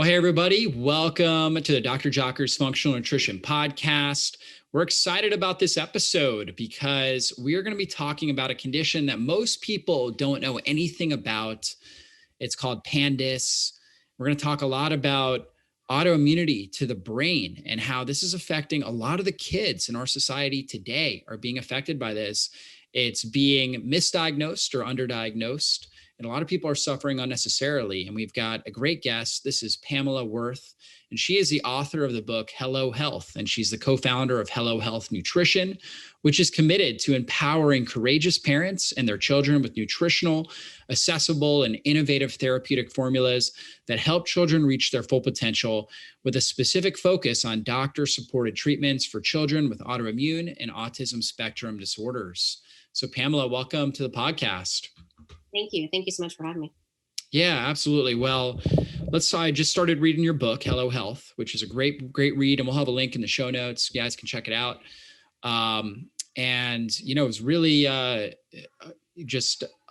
Well, hey, everybody. Welcome to the Dr. Jocker's Functional Nutrition Podcast. We're excited about this episode because we are going to be talking about a condition that most people don't know anything about. It's called PANDAS. We're going to talk a lot about autoimmunity to the brain and how this is affecting a lot of the kids in our society today are being affected by this. It's being misdiagnosed or underdiagnosed. And a lot of people are suffering unnecessarily. And we've got a great guest. This is Pamela Wirth, and she is the author of the book, Hello Health. And she's the co-founder of Hello Health Nutrition, which is committed to empowering courageous parents and their children with nutritional, accessible, and innovative therapeutic formulas that help children reach their full potential, with a specific focus on doctor-supported treatments for children with autoimmune and autism spectrum disorders. So Pamela, welcome to the podcast. Thank you. Thank you so much for having me. Yeah, absolutely. Well, I just started reading your book, Hello Health, which is a great read. And we'll have a link in the show notes. You guys can check it out. And, you know, it was really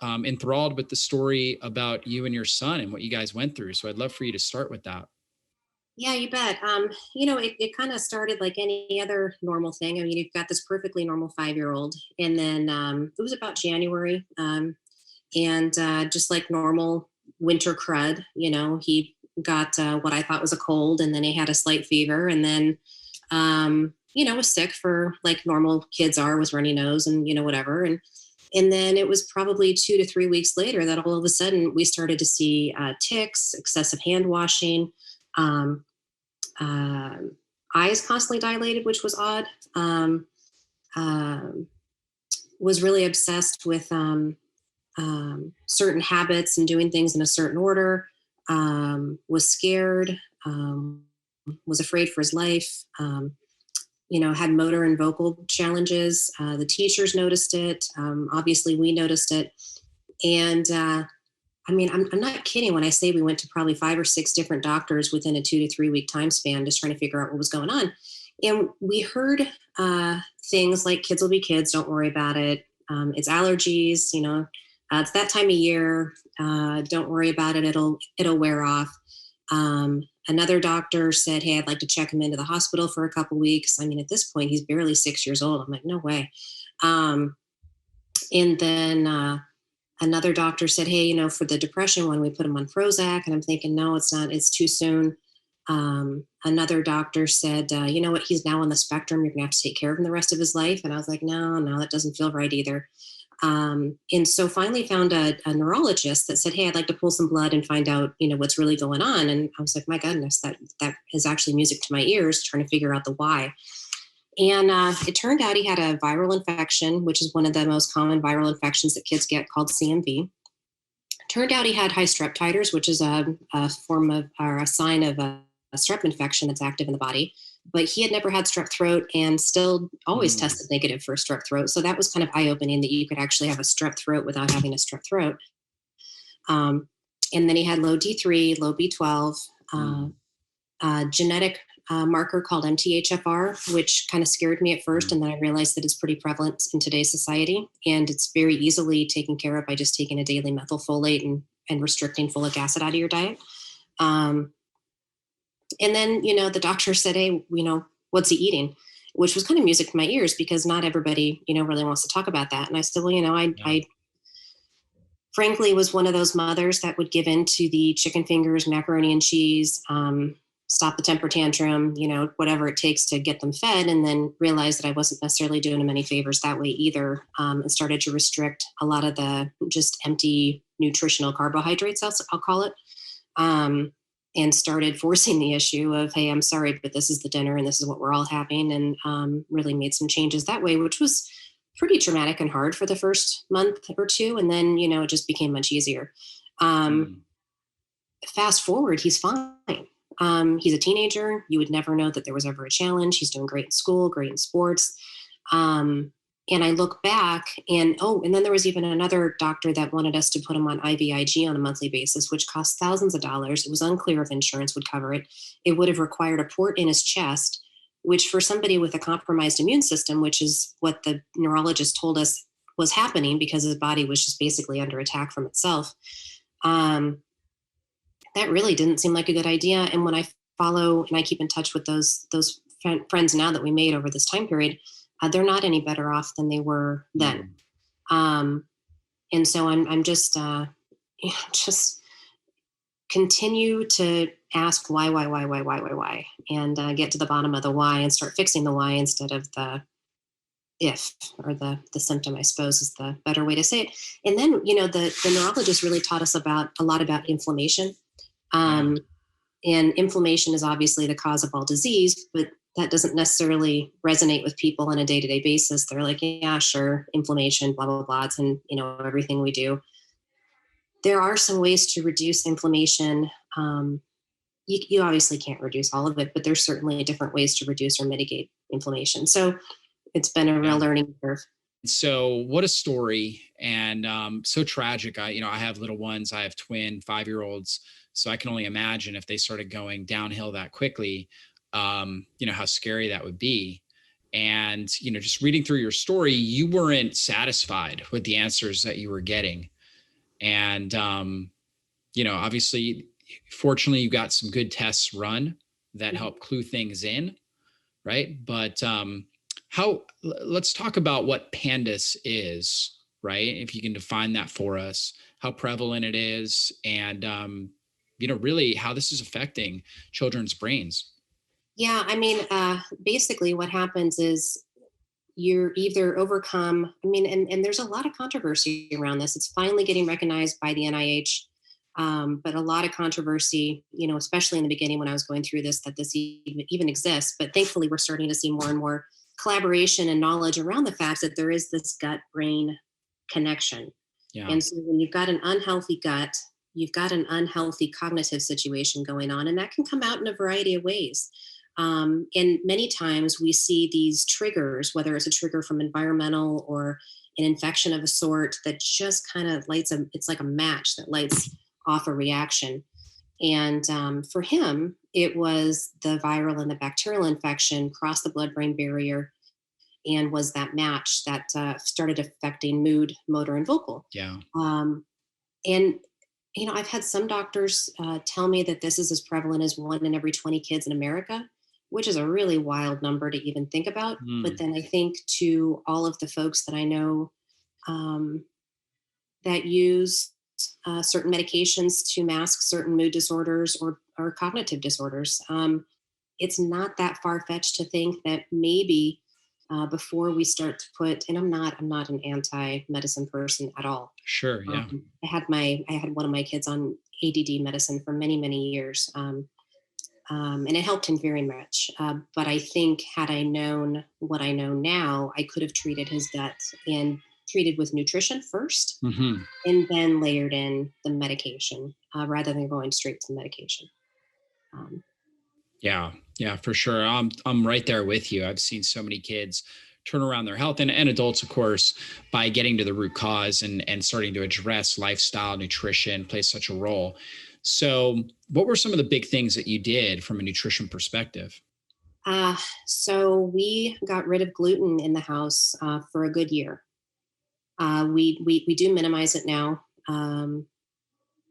enthralled with the story about you and your son and what you guys went through. So I'd love for you to start with that. Yeah, you bet. It kind of started like any other normal thing. I mean, you've got this perfectly normal 5-year-old. And then it was about January. And just like normal winter crud, you know, he got what I thought was a cold, and then he had a slight fever, and then, was sick for like normal kids are, with runny nose and, whatever. And then it was probably 2 to 3 weeks later that all of a sudden we started to see tics, excessive hand washing, eyes constantly dilated, which was odd. Was really obsessed with certain habits and doing things in a certain order, was scared, was afraid for his life, had motor and vocal challenges. The teachers noticed it. Obviously we noticed it. And I'm not kidding when I say we went to probably 5 or 6 different doctors within a 2 to 3 week time span, just trying to figure out what was going on. And we heard things like kids will be kids, don't worry about it. It's allergies, it's that time of year. Don't worry about it. It'll wear off. Another doctor said, hey, I'd like to check him into the hospital for a couple weeks. I mean, at this point, he's barely 6 years old. I'm like, no way. And then another doctor said, hey, for the depression one, we put him on Prozac. And I'm thinking, no, it's not. It's too soon. Another doctor said, you know what? He's now on the spectrum. You're going to have to take care of him the rest of his life. And I was like, no, that doesn't feel right either. And so finally found a neurologist that said, hey, I'd like to pull some blood and find out, what's really going on. And I was like, my goodness, that is actually music to my ears, trying to figure out the why. And it turned out he had a viral infection, which is one of the most common viral infections that kids get, called CMV. Turned out he had high strep titers, which is a form of, or a sign of a strep infection that's active in the body. But he had never had strep throat and still always tested negative for strep throat. So that was kind of eye-opening that you could actually have a strep throat without having a strep throat. And then he had low D3, low B12, genetic marker called MTHFR, which kind of scared me at first. And then I realized that it's pretty prevalent in today's society. And it's very easily taken care of by just taking a daily methylfolate and restricting folic acid out of your diet. And then, the doctor said, hey, what's he eating? Which was kind of music to my ears, because not everybody, really wants to talk about that. And I said, well, I frankly was one of those mothers that would give in to the chicken fingers, macaroni and cheese, stop the temper tantrum, whatever it takes to get them fed, and then realized that I wasn't necessarily doing them any favors that way either, and started to restrict a lot of the just empty nutritional carbohydrates, I'll call it. And started forcing the issue of, hey, I'm sorry, but this is the dinner and this is what we're all having. And really made some changes that way, which was pretty traumatic and hard for the first month or two. And then, it just became much easier. Fast forward, he's fine. He's a teenager. You would never know that there was ever a challenge. He's doing great in school, great in sports. And I look back and then there was even another doctor that wanted us to put him on IVIG on a monthly basis, which cost thousands of dollars. It was unclear if insurance would cover it. It would have required a port in his chest, which for somebody with a compromised immune system, which is what the neurologist told us was happening because his body was just basically under attack from itself. that really didn't seem like a good idea. And when I follow and I keep in touch with those friends now that we made over this time period, they're not any better off than they were then. Mm. Um, and so I'm just just continue to ask why, and get to the bottom of the why and start fixing the why instead of the if, or the symptom, I suppose is the better way to say it. And then, the neurologist really taught us about a lot about inflammation. Yeah. Um, and inflammation is obviously the cause of all disease, but that doesn't necessarily resonate with people on a day-to-day basis. They're like, yeah, sure, inflammation, blah, blah, blah. It's in, everything we do. There are some ways to reduce inflammation. You obviously can't reduce all of it, but there's certainly different ways to reduce or mitigate inflammation. So it's been a real Yeah. learning curve. So what a story, and so tragic. I have little ones. I have twin 5-year-olds, so I can only imagine if they started going downhill that quickly, how scary that would be. And just reading through your story, you weren't satisfied with the answers that you were getting, and obviously, fortunately, you got some good tests run that Mhm. help clue things in, right? But let's talk about what PANDAS is, right? If you can define that for us, how prevalent it is, and really how this is affecting children's brains. Yeah, I mean, basically what happens is you're either overcome, I mean, and there's a lot of controversy around this. It's finally getting recognized by the NIH, but a lot of controversy, especially in the beginning when I was going through this, that this even exists. But thankfully, we're starting to see more and more collaboration and knowledge around the fact that there is this gut brain connection. Yeah, And so when you've got an unhealthy gut, you've got an unhealthy cognitive situation going on, and that can come out in a variety of ways. And many times we see these triggers, whether it's a trigger from environmental or an infection of a sort, that just kind of it's like a match that lights off a reaction. And for him, it was the viral and the bacterial infection crossed the blood brain barrier and was that match that started affecting mood, motor, and vocal. yeah, Um, and I've had some doctors tell me that this is as prevalent as 1 in every 20 kids in America, which is a really wild number to even think about. But mm, then I think to all of the folks that I know um, that use certain medications to mask certain mood disorders or cognitive disorders, it's not that far fetched to think that maybe before we start to put, and I'm not an anti-medicine person at all. sure, yeah, I had one of my kids on ADD medicine for many, many years. And it helped him very much. But I think had I known what I know now, I could have treated his gut and treated with nutrition first, hmm, and then layered in the medication rather than going straight to medication. Um, yeah, yeah, for sure. I'm right there with you. I've seen so many kids turn around their health, and adults, of course, by getting to the root cause and starting to address lifestyle, nutrition plays such a role. So, what were some of the big things that you did from a nutrition perspective? uh, so we got rid of gluten in the house for a good year. We do minimize it now.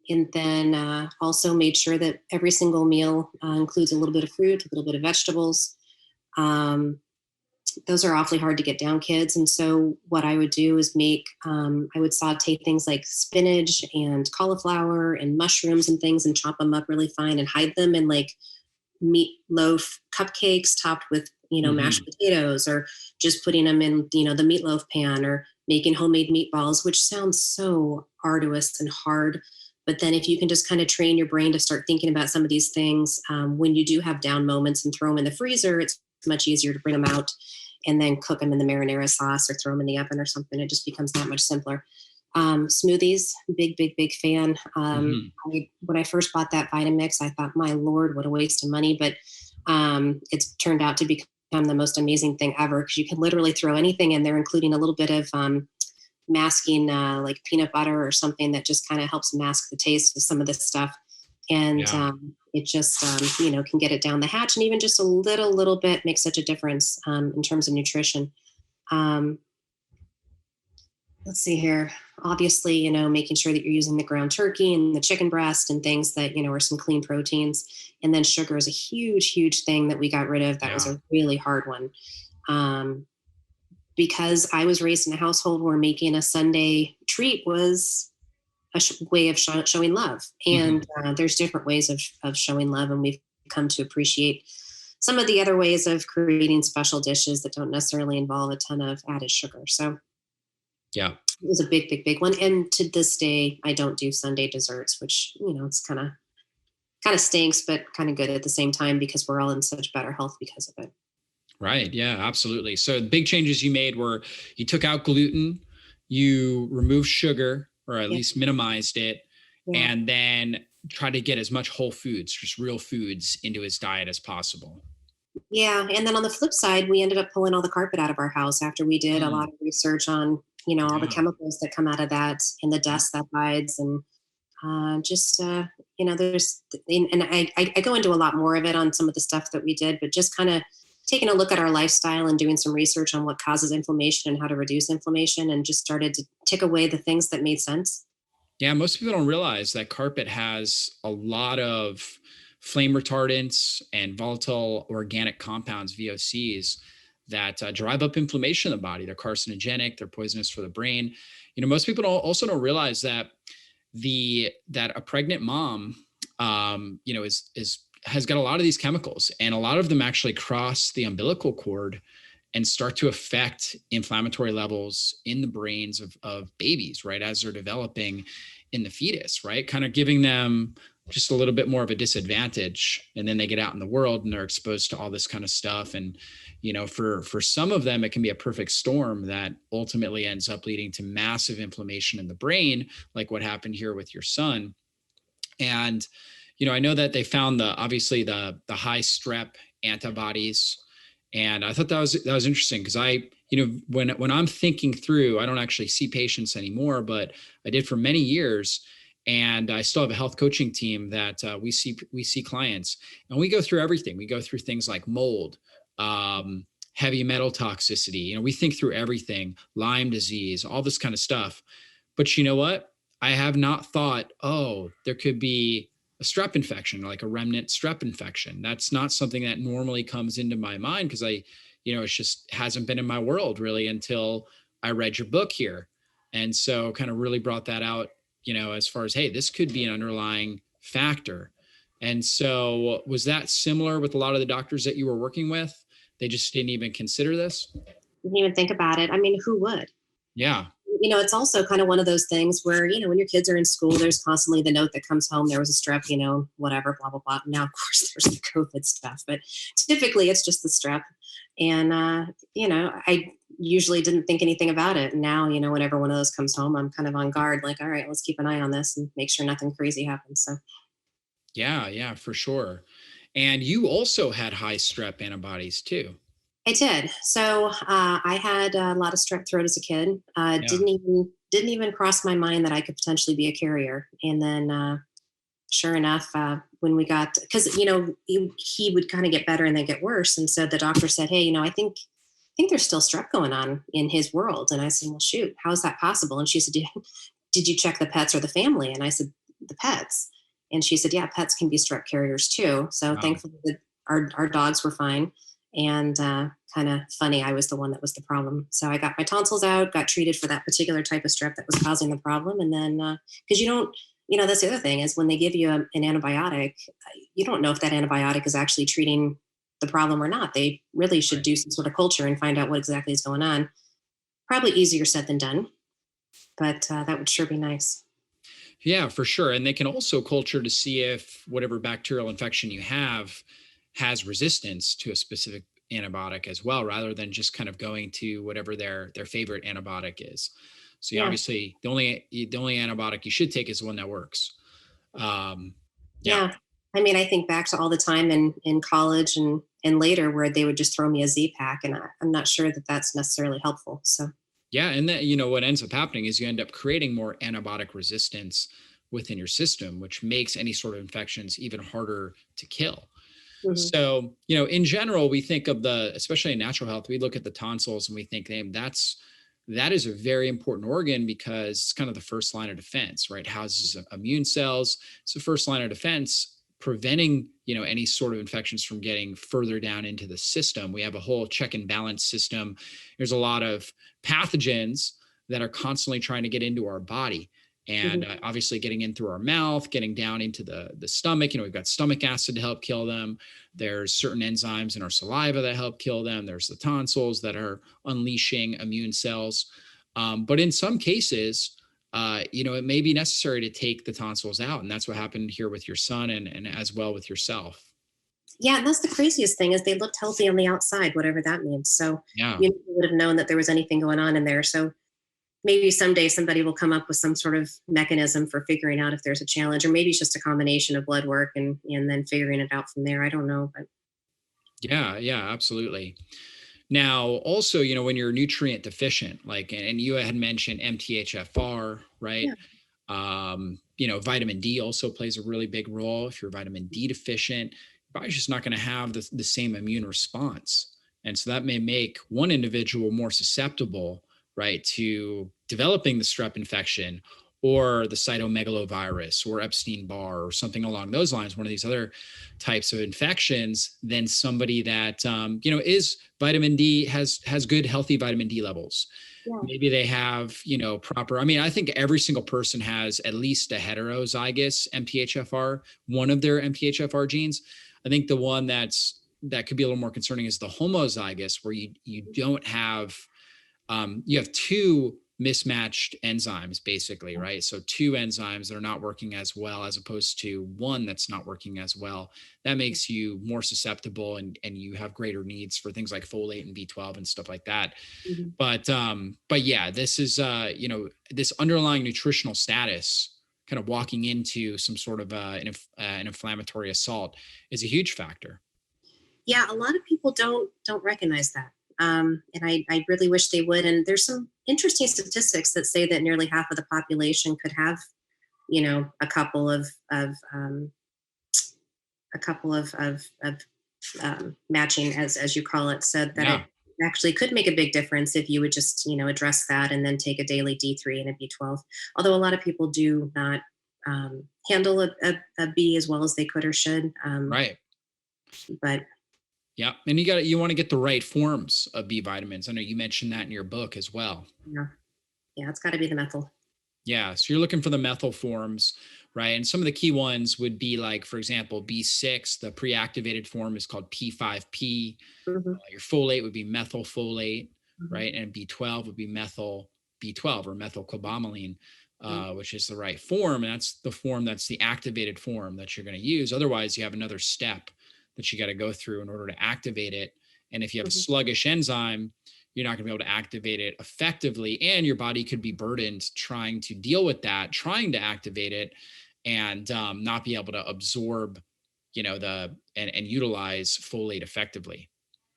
And then also made sure that every single meal includes a little bit of fruit, a little bit of vegetables. Um, those are awfully hard to get down, kids. And so what I would do is I would saute things like spinach and cauliflower and mushrooms and things and chop them up really fine and hide them in like meatloaf cupcakes topped with, mashed Hmm. potatoes, or just putting them in, the meatloaf pan, or making homemade meatballs, which sounds so arduous and hard. But then if you can just kind of train your brain to start thinking about some of these things when you do have down moments and throw them in the freezer, it's much easier to bring them out and then cook them in the marinara sauce or throw them in the oven or something. It just becomes that much simpler. Smoothies, big, big, big fan. Hmm. When I first bought that Vitamix, I thought, my Lord, what a waste of money. But it's turned out to become the most amazing thing ever, because you can literally throw anything in there, including a little bit of masking like peanut butter or something that just kind of helps mask the taste of some of this stuff. And Yeah. it just, can get it down the hatch. And even just a little bit makes such a difference in terms of nutrition. Um, let's see here. obviously, making sure that you're using the ground turkey and the chicken breast and things that, are some clean proteins. And then sugar is a huge, huge thing that we got rid of. That was Yeah. a really hard one. Um, because I was raised in a household where making a Sunday treat was a way of showing love. Mhm. And there's different ways of showing love. And we've come to appreciate some of the other ways of creating special dishes that don't necessarily involve a ton of added sugar. So Yeah. it was a big, big, big one. And to this day, I don't do Sunday desserts, which, it's kind of stinks, but kind of good at the same time because we're all in such better health because of it. Right. Yeah, absolutely. So the big changes you made were you took out gluten, you removed sugar, or at Yeah. least minimized it, Yeah. and then try to get as much whole foods, just real foods, into his diet as possible. Yeah. And then on the flip side, we ended up pulling all the carpet out of our house after we did a lot Mm, of research on, all the yeah. chemicals that come out of that and the Yep. dust that hides. And just, there's, and I go into a lot more of it on some of the stuff that we did, but just kind of taking a look at our lifestyle and doing some research on what causes inflammation and how to reduce inflammation and just started to tick away the things that made sense. Yeah, most people don't realize that carpet has a lot of flame retardants and volatile organic compounds, VOCs, that drive up inflammation in the body. They're carcinogenic, they're poisonous for the brain. Most people also don't realize that that a pregnant mom, is has got a lot of these chemicals, and a lot of them actually cross the umbilical cord and start to affect inflammatory levels in the brains of babies, right, as they're developing in the fetus, right? Kind of giving them just a little bit more of a disadvantage. And then they get out in the world and they're exposed to all this kind of stuff. And, for some of them, it can be a perfect storm that ultimately ends up leading to massive inflammation in the brain, like what happened here with your son. And, I know that they found obviously the high strep antibodies. And I thought that was interesting because when I'm thinking through, I don't actually see patients anymore, but I did for many years. And I still have a health coaching team that we see clients, and we go through everything. We go through things like mold, heavy metal toxicity. We think through everything, Lyme disease, all this kind of stuff. But you know what? I have not thought, oh, there could be a strep infection, like a remnant strep infection. That's not something that normally comes into my mind because it just hasn't been in my world really until I read your book here. And so kind of really brought that out, as far as, hey, this could be an underlying factor. And so was that similar with a lot of the doctors that you were working with? They just didn't even consider this? Didn't even think about it. I mean, who would? Yeah. It's also kind of one of those things where, when your kids are in school, there's constantly the note that comes home, there was a strep, whatever, blah, blah, blah. Now, of course, there's the COVID stuff, but typically it's just the strep. And, I usually didn't think anything about it. And now, whenever one of those comes home, I'm kind of on guard, like, all right, let's keep an eye on this and make sure nothing crazy happens. So Yeah, yeah, for sure. And you also had high strep antibodies too. I did. So I had a lot of strep throat as a kid. Yeah. Didn't even cross my mind that I could potentially be a carrier. And then, sure enough, when we got, because he would kind of get better and then get worse, and so the doctor said, "Hey, I think there's still strep going on in his world." And I said, "Well, shoot, how is that possible?" And she said, "Did you check the pets or the family?" And I said, "The pets." And she said, "Yeah, pets can be strep carriers too." So Wow. thankfully, our dogs were fine. And kind of funny, I was the one that was the problem. So I got my tonsils out, got treated for that particular type of strep that was causing the problem. And then, because you don't, that's the other thing is when they give you an antibiotic, you don't know if that antibiotic is actually treating the problem or not. They really should Right. do some sort of culture and find out what exactly is going on. Probably easier said than done, but that would sure be nice. Yeah, for sure. And they can also culture to see if whatever bacterial infection you have has resistance to a specific antibiotic as well, rather than just kind of going to whatever their favorite antibiotic is. So Yeah. obviously the only antibiotic you should take is the one that works. Um, yeah. Yeah. I mean, I think back to all the time in college and later where they would just throw me a Z pack, and I'm not sure that that's necessarily helpful. So, Yeah, and that what ends up happening is you end up creating more antibiotic resistance within your system, which makes any sort of infections even harder to kill. mhm. So, in general, we think of especially in natural health, we look at the tonsils and we think, hey, that's that is a very important organ because it's kind of the first line of defense, right? Houses immune cells. It's the first line of defense, preventing, any sort of infections from getting further down into the system. We have a whole check and balance system. There's a lot of pathogens that are constantly trying to get into our body. And obviously getting in through our mouth, getting down into the stomach, we've got stomach acid to help kill them. There's certain enzymes in our saliva that help kill them. There's the tonsils that are unleashing immune cells. But in some cases, it may be necessary to take the tonsils out. And that's what happened here with your son and as well with yourself. Yeah, and that's the craziest thing is they looked healthy on the outside, whatever that means. So Yeah. you would have known that there was anything going on in there. So maybe someday somebody will come up with some sort of mechanism for figuring out if there's a challenge, or maybe it's just a combination of blood work and then figuring it out from there. I don't know, but Yeah, absolutely. Now, also, when you're nutrient deficient, like, and you had mentioned MTHFR, right? yeah, Vitamin D also plays a really big role. If you're vitamin D deficient, your body's just not going to have the same immune response. And so that may make one individual more susceptible, right, to developing the strep infection or the cytomegalovirus or Epstein-Barr or something along those lines, one of these other types of infections, than somebody that, is vitamin D, has good, healthy vitamin D levels. yeah, Maybe they have, proper, I think every single person has at least a heterozygous MTHFR, one of their MTHFR genes. I think the one that could be a little more concerning is the homozygous, where you don't have, you have two mismatched enzymes, basically, right? So two enzymes that are not working as well, as opposed to one that's not working as well. That makes you more susceptible, and you have greater needs for things like folate and B12 and stuff like that. mhm. But yeah, this is, this underlying nutritional status kind of walking into some sort of an inflammatory assault is a huge factor. Yeah. A lot of people don't recognize that, and I really wish they would. And there's some interesting statistics that say that nearly half of the population could have, a couple of matching, as you call it, said that it Yeah. actually could make a big difference if you would just address that and then take a daily D3 and a B12. Although a lot of people do not handle a B as well as they could or should. Right. But Yeah. And you want to get the right forms of B vitamins. I know you mentioned that in your book as well. yeah, yeah, it's got to be the methyl. Yeah. So you're looking for the methyl forms, right? And some of the key ones would be, like, for example, B6, the pre-activated form is called P5P. Hmm. Your folate would be methylfolate, Hmm. right? And B12 would be methyl B12 or methylcobalamin, Hmm. which is the right form. And that's the form, that's the activated form that you're going to use. Otherwise, you have another step that you got to go through in order to activate it. And if you have a Hmm. sluggish enzyme, you're not going to be able to activate it effectively. And your body could be burdened trying to deal with that, trying to activate it, and not be able to absorb, and utilize folate effectively.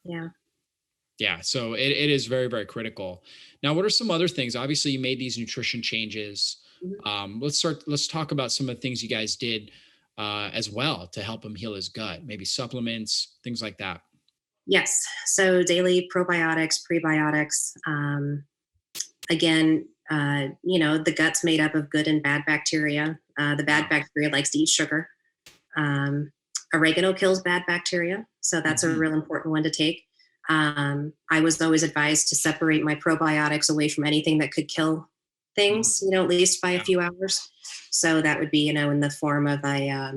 Yeah. Yeah, so it is very, very critical. Now, what are some other things? Obviously, you made these nutrition changes. Mhm. Let's talk about some of the things you guys did as well to help him heal his gut. Maybe supplements, things like that. Yes. So daily probiotics, prebiotics. Again, the gut's made up of good and bad bacteria. The bad Yeah. bacteria likes to eat sugar. Um, Oregano kills bad bacteria, so that's a Mhm. real important one to take. I was always advised to separate my probiotics away from anything that could kill Mhm. things, at least by a Yeah. few hours. So that would be, in the form of a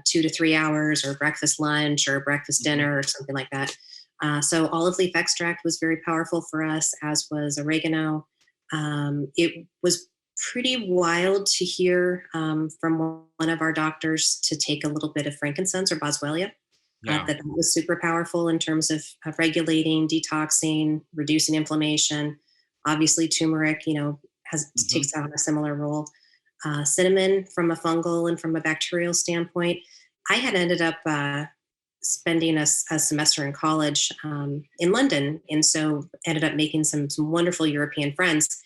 2 to 3 hours, or breakfast, lunch, or breakfast, Mhm. dinner, or something like that. So olive leaf extract was very powerful for us, as was oregano. It was pretty wild to hear from one of our doctors to take a little bit of frankincense or boswellia. Yeah. That was super powerful in terms of regulating, detoxing, reducing inflammation. Obviously, turmeric, Mhm. takes on a similar role. Cinnamon, from a fungal and from a bacterial standpoint. I had ended up spending a semester in college in London, and so ended up making some wonderful European friends.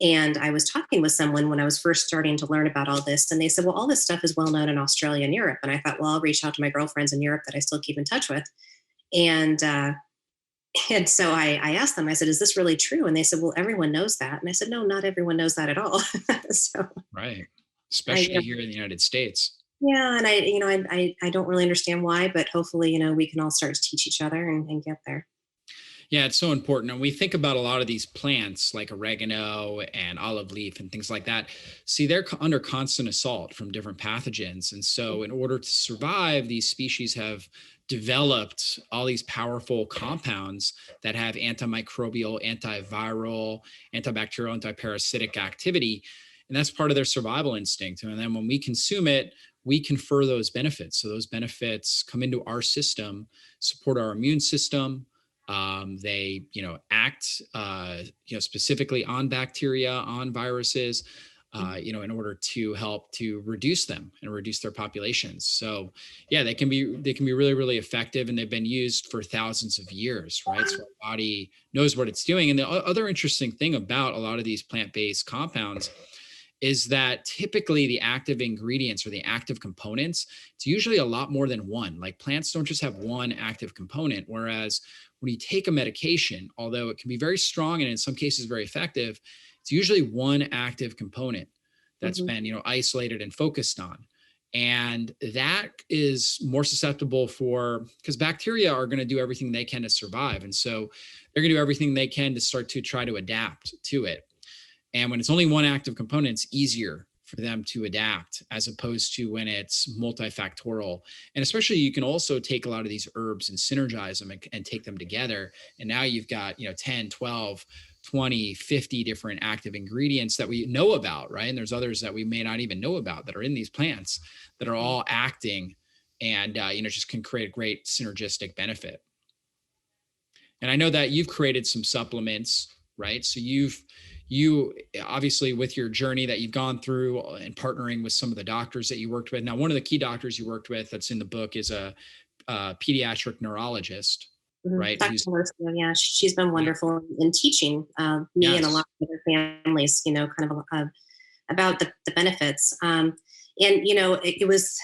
And I was talking with someone when I was first starting to learn about all this, and they said, "Well, all this stuff is well known in Australia and Europe." And I thought, well, I'll reach out to my girlfriends in Europe that I still keep in touch with. And And so I asked them, I said, is this really true? And they said, well, everyone knows that. And I said, no, not everyone knows that at all. So Right. I, Especially here in the United States. yeah, and I don't really understand why, but hopefully, we can all start to teach each other and get there. Yeah, it's so important. And we think about a lot of these plants like oregano and olive leaf and things like that. See, they're under constant assault from different pathogens. And so, in order to survive, these species have developed all these powerful compounds that have antimicrobial, antiviral, antibacterial, antiparasitic activity. And that's part of their survival instinct. And then when we consume it, we confer those benefits. So, those benefits come into our system, support our immune system. They, act, specifically on bacteria, on viruses, in order to help to reduce them and reduce their populations. So, yeah, they can be really, really effective, and they've been used for thousands of years, right? So our body knows what it's doing. And the other interesting thing about a lot of these plant-based compounds is that typically the active ingredients or the active components, it's usually a lot more than one. Like plants don't just have one active component, whereas when you take a medication, although it can be very strong and in some cases very effective, it's usually one active component that's Hmm. been, isolated and focused on. And that is more susceptible for, because bacteria are going to do everything they can to survive. And so they're going to do everything they can to start to try to adapt to it. And when it's only one active component, it's easier for them to adapt as opposed to when it's multifactorial. And especially you can also take a lot of these herbs and synergize them and take them together. And now you've got, 10, 12, 20, 50 different active ingredients that we know about, right? And there's others that we may not even know about that are in these plants that are all acting and, just can create a great synergistic benefit. And I know that you've created some supplements, right? So you obviously, with your journey that you've gone through and partnering with some of the doctors that you worked with. Now, one of the key doctors you worked with that's in the book is a pediatric neurologist, Hmm. right? Dr. Who's Marcia, yeah, she's been yeah, wonderful in teaching me and a lot yes, of other families, kind of about the benefits. And it was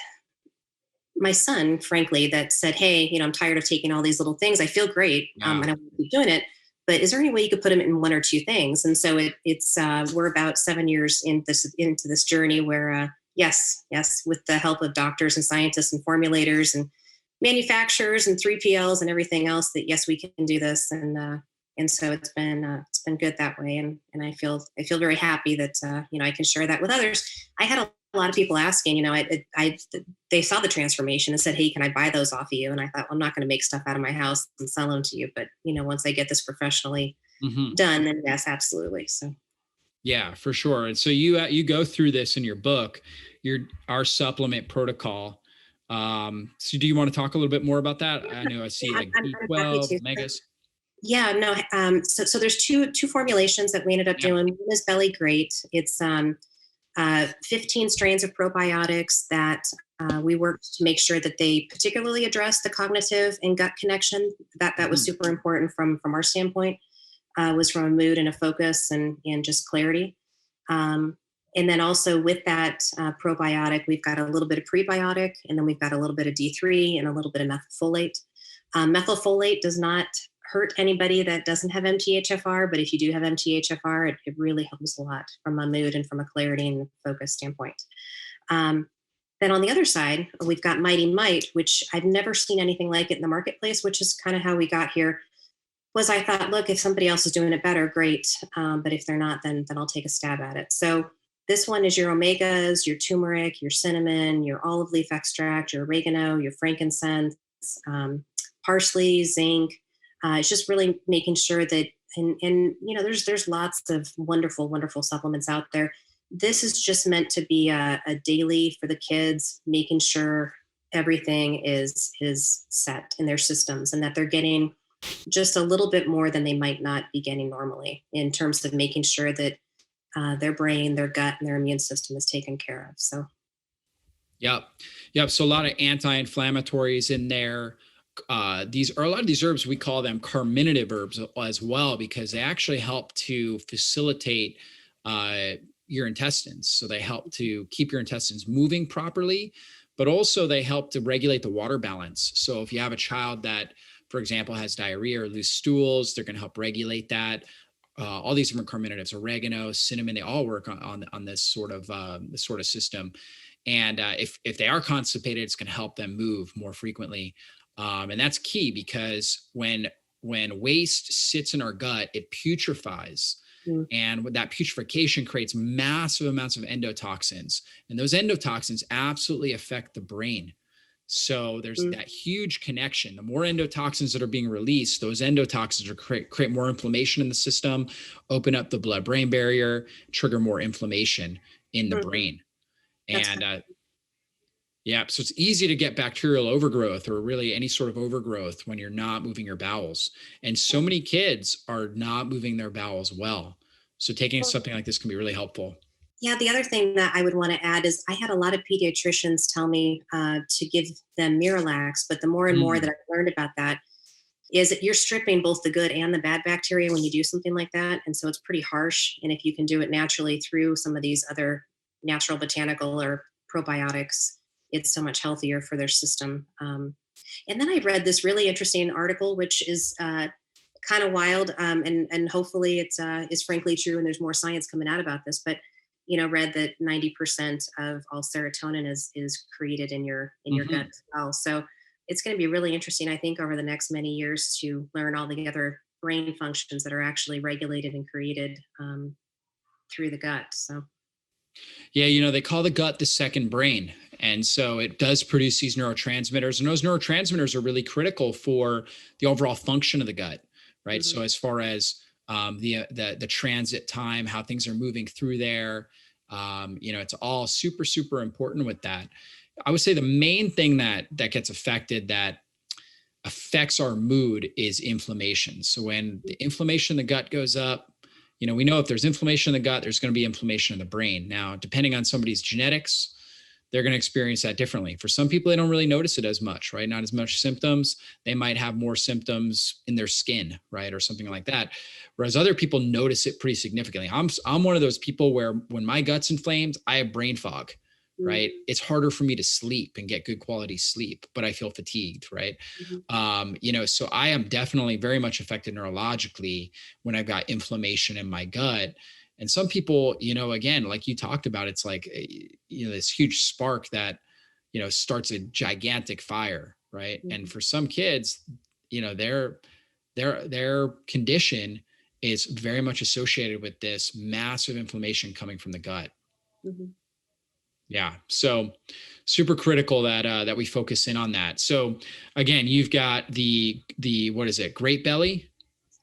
my son, frankly, that said, "Hey, I'm tired of taking all these little things. I feel great, yeah. and I want to keep doing it. But is there any way you could put them in one or two things?" And so it's we're about 7 years into this journey where, yes, with the help of doctors and scientists and formulators and manufacturers and 3PLs and everything else, that yes, we can do this. And so it's been good that way, and I feel very happy that I can share that with others. I had a lot of people asking, they saw the transformation and said, "Hey, can I buy those off of you?" And I thought, well, I'm not going to make stuff out of my house and sell them to you, but once I get this professionally Hmm. done, then yes, absolutely. So Yeah, for sure. And so you go through this in your book, our supplement protocol. So do you want to talk a little bit more about that? I know I see yeah, like I'm happy B12, to. omegas. Yeah, no. So there's two formulations that we ended up Yeah. doing. One is Belly Great. It's 15 strains of probiotics that we worked to make sure that they particularly address the cognitive and gut connection. That was Mhm. super important from our standpoint. Was from a mood and a focus and just clarity. Um, and then also with that probiotic, we've got a little bit of prebiotic, and then we've got a little bit of D3 and a little bit of methylfolate. Methylfolate does not hurt anybody that doesn't have MTHFR, but if you do have MTHFR, it really helps a lot from a mood and from a clarity and focus standpoint. Um, then on the other side, we've got Mighty Might, which I've never seen anything like it in the marketplace, which is kind of how we got here. Was I thought, look, if somebody else is doing it better, great. But if they're not, then I'll take a stab at it. So this one is your omegas, your turmeric, your cinnamon, your olive leaf extract, your oregano, your frankincense, um, parsley, zinc. It's just really making sure that, and there's lots of wonderful supplements out there. This is just meant to be a daily for the kids, making sure everything is set in their systems and that they're getting just a little bit more than they might not be getting normally in terms of making sure that their brain, their gut, and their immune system is taken care of. So, Yep. Yep. So a lot of anti-inflammatories in there. These are a lot of these herbs, we call them carminative herbs as well, because they actually help to facilitate uh, your intestines. So they help to keep your intestines moving properly, but also they help to regulate the water balance. So if you have a child that, for example, has diarrhea or loose stools, they're going to help regulate that. All these different carminatives, oregano, cinnamon, they all work on this sort of system. And if they are constipated, it's going to help them move more frequently. And that's key because when waste sits in our gut, it putrefies. And that putrefaction creates massive amounts of endotoxins. And those endotoxins absolutely affect the brain. So there's that huge connection. The more endotoxins that are being released, those endotoxins are create more inflammation in the system, open up the blood-brain barrier, trigger more inflammation in the brain. And yeah, so it's easy to get bacterial overgrowth or really any sort of overgrowth when you're not moving your bowels. And so many kids are not moving their bowels well. So taking something like this can be really helpful. Yeah, the other thing that I would want to add is I had a lot of pediatricians tell me to give them Miralax, but the more and more that I've learned about that is that you're stripping both the good and the bad bacteria when you do something like that. And so it's pretty harsh. And if you can do it naturally through some of these other natural botanical or probiotics, it's so much healthier for their system. And then I read this really interesting article, which is kind of wild, and hopefully it's is frankly true, and there's more science coming out about this. But read that 90% of all serotonin is created in your gut as well. So it's going to be really interesting, I think, over the next many years to learn all the other brain functions that are actually regulated and created through the gut. So. Yeah, they call the gut the second brain. And so it does produce these neurotransmitters. And those neurotransmitters are really critical for the overall function of the gut, right? So as far as the transit time, how things are moving through there, it's all super, super important with that. I would say the main thing that gets affected that affects our mood is inflammation. So when the inflammation in the gut goes up, we know if there's inflammation in the gut, there's going to be inflammation in the brain. Now, depending on somebody's genetics, they're going to experience that differently. For some people, they don't really notice it as much, right? Not as much symptoms. They might have more symptoms in their skin, right? Or something like that. Whereas other people notice it pretty significantly. I'm one of those people where when my gut's inflamed, I have brain fog, right? It's harder for me to sleep and get good quality sleep, but I feel fatigued, right? So I am definitely very much affected neurologically when I've got inflammation in my gut. And some people, again, like you talked about, it's like, this huge spark that, starts a gigantic fire, right? And for some kids, their condition is very much associated with this massive inflammation coming from the gut. Yeah. So super critical that we focus in on that. So again, you've got the what is it? Great belly?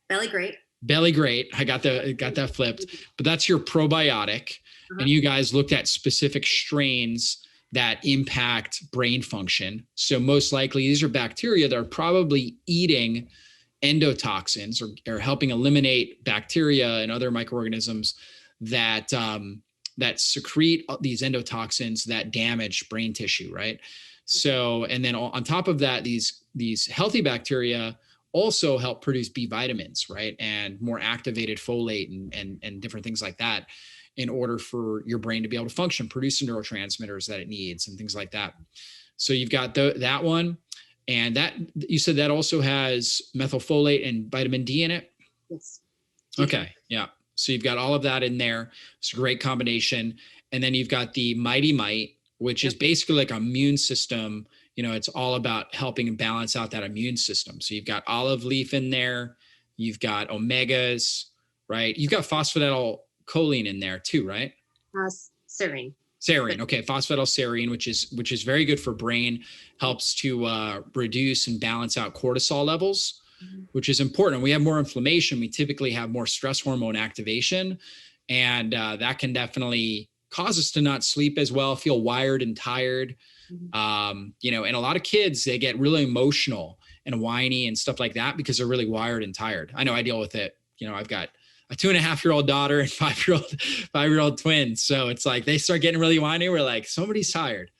Belly Great. Belly Great. I got that flipped, but that's your probiotic. And you guys looked at specific strains that impact brain function. So most likely these are bacteria that are probably eating endotoxins or helping eliminate bacteria and other microorganisms that secrete these endotoxins that damage brain tissue, right? So, and then on top of that, these healthy bacteria also help produce B vitamins, right? And more activated folate and different things like that in order for your brain to be able to function, produce the neurotransmitters that it needs and things like that. So you've got that one. And that, you said that also has methylfolate and vitamin D in it? Yes. Okay. Yeah. So you've got all of that in there. It's a great combination. And then you've got the Mighty Mite, which is basically like an immune system. It's all about helping balance out that immune system. So you've got olive leaf in there. You've got omegas, right? You've got phosphatidylcholine in there too, right? Serine. Serine. Okay. Phosphatidylserine, which is very good for brain, helps to reduce and balance out cortisol levels, which is important. When we have more inflammation, we typically have more stress hormone activation. And that can definitely cause us to not sleep as well, feel wired and tired. And a lot of kids, they get really emotional and whiny and stuff like that because they're really wired and tired. I know I deal with it. I've got a 2.5-year-old daughter and 5-year-old twins. So it's like, they start getting really whiny. We're like, somebody's tired.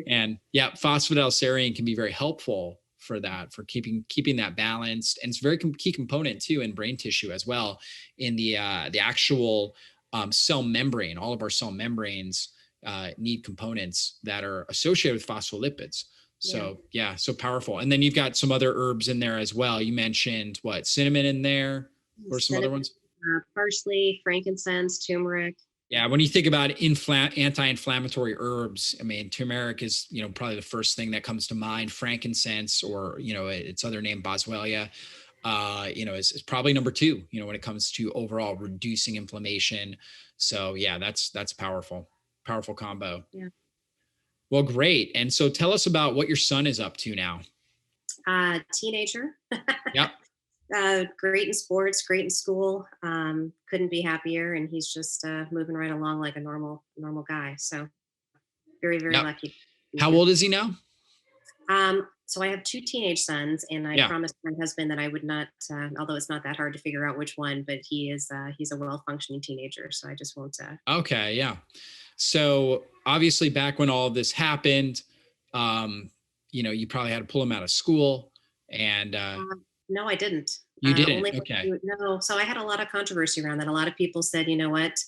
And yeah, phosphatidylserine can be very helpful for that, for keeping that balanced. And it's a very key component too in brain tissue as well, in the actual cell membrane. All of our cell membranes need components that are associated with phospholipids. Yeah. So yeah, so powerful. And then you've got some other herbs in there as well. You mentioned what, cinnamon in there, or some other Cinnamon, ones? parsley, frankincense, turmeric. Yeah, when you think about anti-inflammatory herbs, I mean, turmeric is, probably the first thing that comes to mind. Frankincense, or its other name, boswellia, is probably number two. When it comes to overall reducing inflammation. So yeah, that's powerful, powerful combo. Yeah. Well, great. And so tell us about what your son is up to now. Teenager. Yep. Great in sports, great in school. Couldn't be happier, and he's just moving right along like a normal guy. So very, very Yep. lucky. How old is he now? So I have two teenage sons, and I Yeah. promised my husband that I would not, although it's not that hard to figure out which one, but he's a well functioning teenager. So I just won't. Okay. Yeah. So obviously back when all of this happened, you probably had to pull him out of school, and No, I didn't. you didn't. Only Okay. no. So I had a lot of controversy around that. A lot of people said, you know what,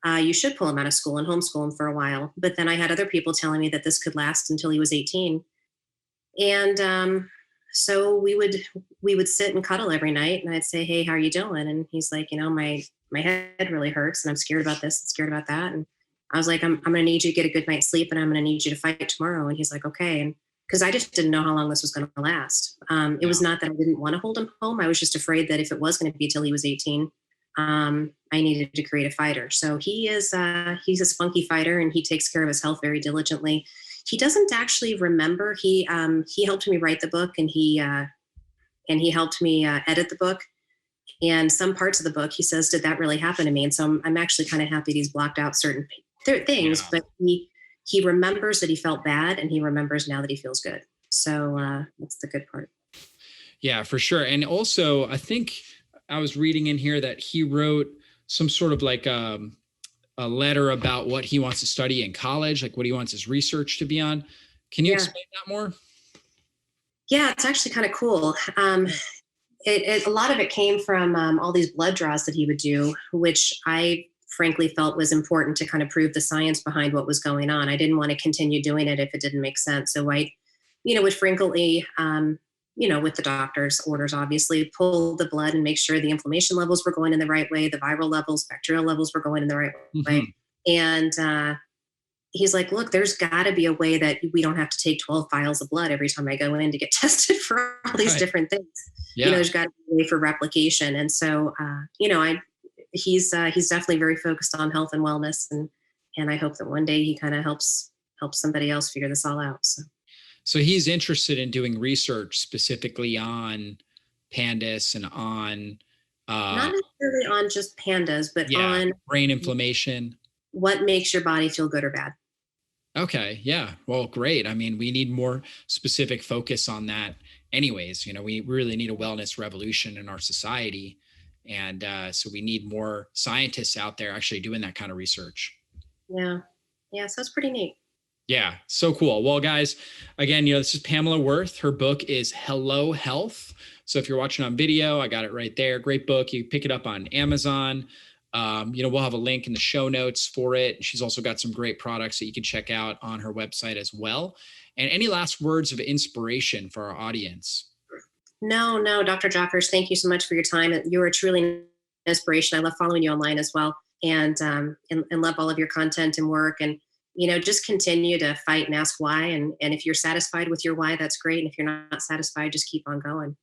you should pull him out of school and homeschool him for a while. But then I had other people telling me that this could last until he was 18. And so we would sit and cuddle every night, and I'd say, "Hey, how are you doing?" And he's like, my head really hurts, and I'm scared about this and scared about that. And I was like, I'm going to need you to get a good night's sleep, and I'm going to need you to fight tomorrow. And he's like, okay. And because I just didn't know how long this was going to last. It was Yeah. not that I didn't want to hold him home. I was just afraid that if it was going to be till he was 18, I needed to create a fighter. So he's a spunky fighter, and he takes care of his health very diligently. He doesn't actually remember. He helped me write the book, and he helped me edit the book. And some parts of the book, he says, "Did that really happen to me?" And so I'm actually kind of happy that he's blocked out certain things, Yeah. but he remembers that he felt bad, and he remembers now that he feels good. So that's the good part. Yeah, for sure. And also, I think I was reading in here that he wrote some sort of like a letter about what he wants to study in college, like what he wants his research to be on. Can you Yeah. explain that more? Yeah, it's actually kind of cool. A lot of it came from all these blood draws that he would do, which I frankly felt was important to kind of prove the science behind what was going on. I didn't want to continue doing it if it didn't make sense. So I, would frequently, with the doctor's orders, obviously, pull the blood and make sure the inflammation levels were going in the right way, the viral levels, bacterial levels were going in the right Mhm. way. And he's like, look, there's got to be a way that we don't have to take 12 vials of blood every time I go in to get tested for all these Right. different things. Yeah. There's got to be a way for replication. And so, he's definitely very focused on health and wellness, and I hope that one day he kind of helps somebody else figure this all out. So he's interested in doing research specifically on PANDAS and on, Not necessarily on just pandas, but yeah, on brain inflammation. what makes your body feel good or bad. Okay. Yeah. Well, great. I mean, we need more specific focus on that anyways. We really need a wellness revolution in our society. And so we need more scientists out there actually doing that kind of research. Yeah. Yeah. So it's pretty neat. Yeah. So cool. Well, guys, again, this is Pamela Wirth. Her book is Hello Health. So if you're watching on video, I got it right there. Great book. You pick it up on Amazon. We'll have a link in the show notes for it. She's also got some great products that you can check out on her website as well. And any last words of inspiration for our audience? No, Dr. Jockers, thank you so much for your time. You are truly an inspiration. I love following you online as well, and love all of your content and work. And just continue to fight and ask why. And if you're satisfied with your why, that's great. And if you're not satisfied, just keep on going.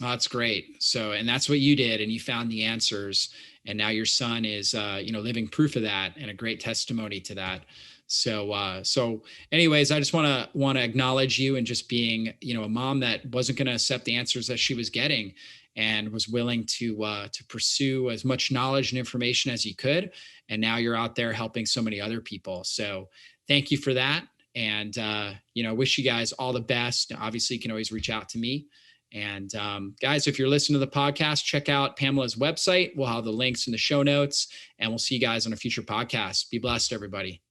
Oh, that's great. So, and that's what you did, and you found the answers, and now your son is, living proof of that, and a great testimony to that. So anyways, I just want to acknowledge you, and just being, a mom that wasn't going to accept the answers that she was getting, and was willing to pursue as much knowledge and information as you could. And now you're out there helping so many other people. So thank you for that. And, wish you guys all the best. Obviously, you can always reach out to me. And guys, if you're listening to the podcast, check out Pamela's website. We'll have the links in the show notes, and we'll see you guys on a future podcast. Be blessed, everybody.